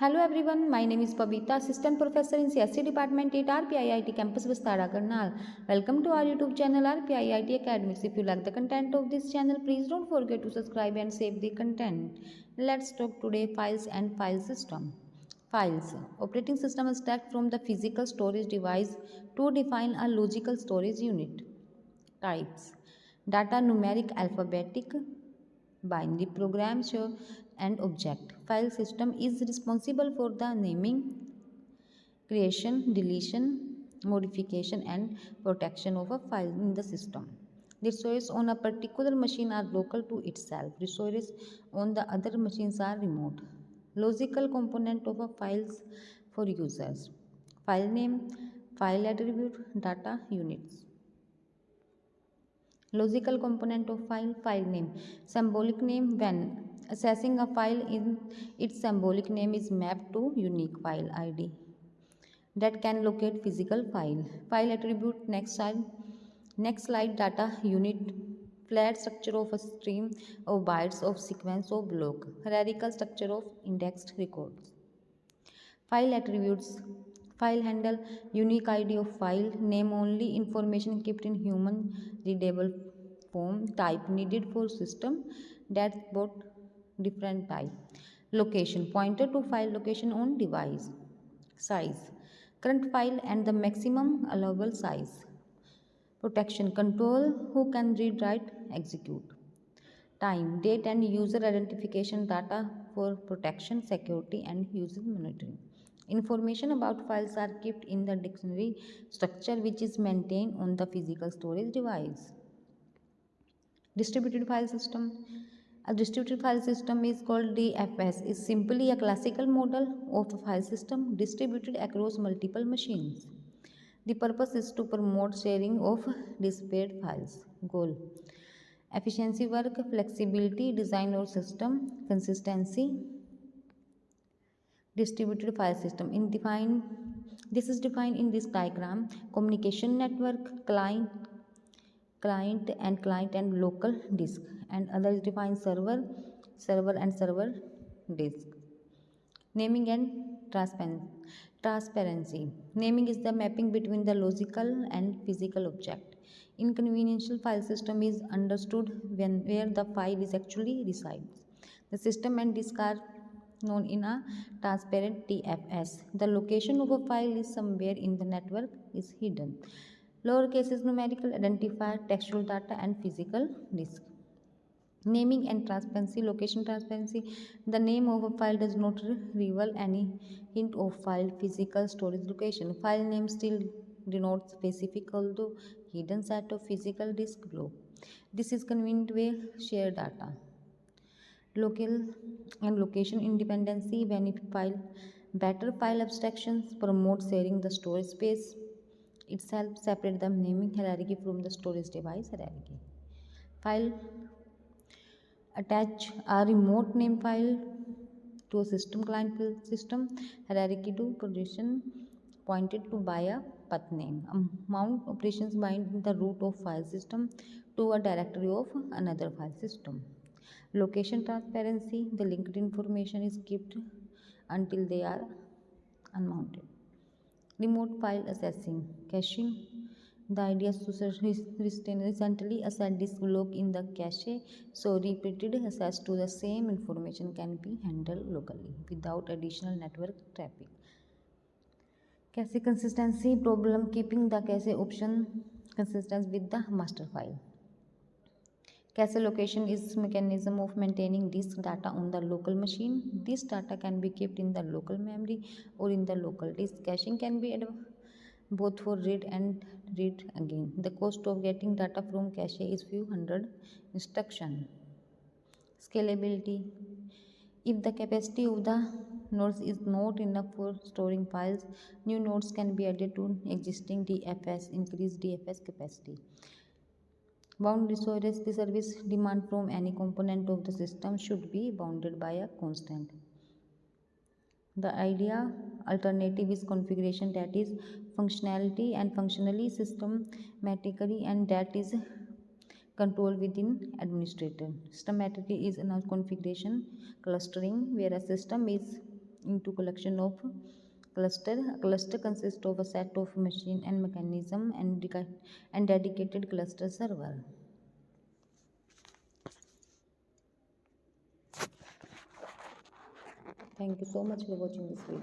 Hello everyone, my name is Pavita, Assistant Professor in CSC Department at RPIIT Campus Vistara Karnal. Welcome to our YouTube channel RPIIT Academics. If you like the content of this channel, please don't forget to subscribe and save the content. Let's talk today files and file system. Files. Operating system is taken from the physical storage device to define a logical storage unit. Types. Data numeric alphabetic binary program show and object. File system is responsible for the naming, creation, deletion, modification and protection of a file in the system. Resources on a particular machine are local to itself. Resources on the other machines are remote. Logical component of a files for users. File name, file attribute, data units. Logical component of file name. Symbolic name, when accessing a file in its symbolic name is mapped to unique file ID that can locate physical file. File attribute, next slide data unit, flat structure of a stream of bytes of sequence of block, hierarchical structure of indexed records. File attributes. File handle, unique ID of file, name only information kept in human readable form, type needed for system that's both different type. Location, pointer to file location on device. Size, current file and the maximum allowable size. Protection, control who can read, write, execute. Time, date and user identification data for protection, security and user monitoring. Information about files are kept in the dictionary structure which is maintained on the physical storage device. Distributed file system. A distributed file system is called DFS. Is simply a classical model of a file system distributed across multiple machines. The purpose is to promote sharing of disparate files. Goal: efficiency work, flexibility, design or system, consistency. Distributed file system this is defined in this diagram. Communication network, client and local disk, and others define server and server disk. Naming and transparency. Naming is the mapping between the logical and physical object. Inconveniential file system is understood where the file is actually resides. The system and disk are known in a transparent TFS. The location of a file is somewhere in the network is hidden. Lower case is numerical identifier, textual data and physical disk. Naming and transparency. Location transparency. The name of a file does not reveal any hint of file physical storage location. File name still denotes specific although hidden set of physical disk below. This is convenient way share data. Local and location independency. When it file better file abstractions promote sharing the storage space. It helps separate the naming hierarchy from the storage device hierarchy. File attach a remote name file to a system client system hierarchy to position pointed to by a path name. Mount operations bind the root of file system to a directory of another file system. Location transparency. The linked information is kept until they are unmounted. Remote file accessing. Caching. The idea is to recently asset disk block in the cache, so repeated access to the same information can be handled locally without additional network traffic. Cache consistency problem. Keeping the cache option consistent with the master file. Cache location is mechanism of maintaining disk data on the local machine. This data can be kept in the local memory or in the local disk. Caching can be both for read and read again. The cost of getting data from cache is few hundred instruction. Scalability. If the capacity of the nodes is not enough for storing files, new nodes can be added to existing DFS, increase DFS capacity. Bound resources. The service demand from any component of the system should be bounded by a constant. The idea alternative is configuration, that is functionality and functionally systematically, and that is control within administrator. Systematically is a configuration clustering where a system is into collection of cluster. A cluster consists of a set of machine and mechanism and dedicated cluster server. Thank you so much for watching this video.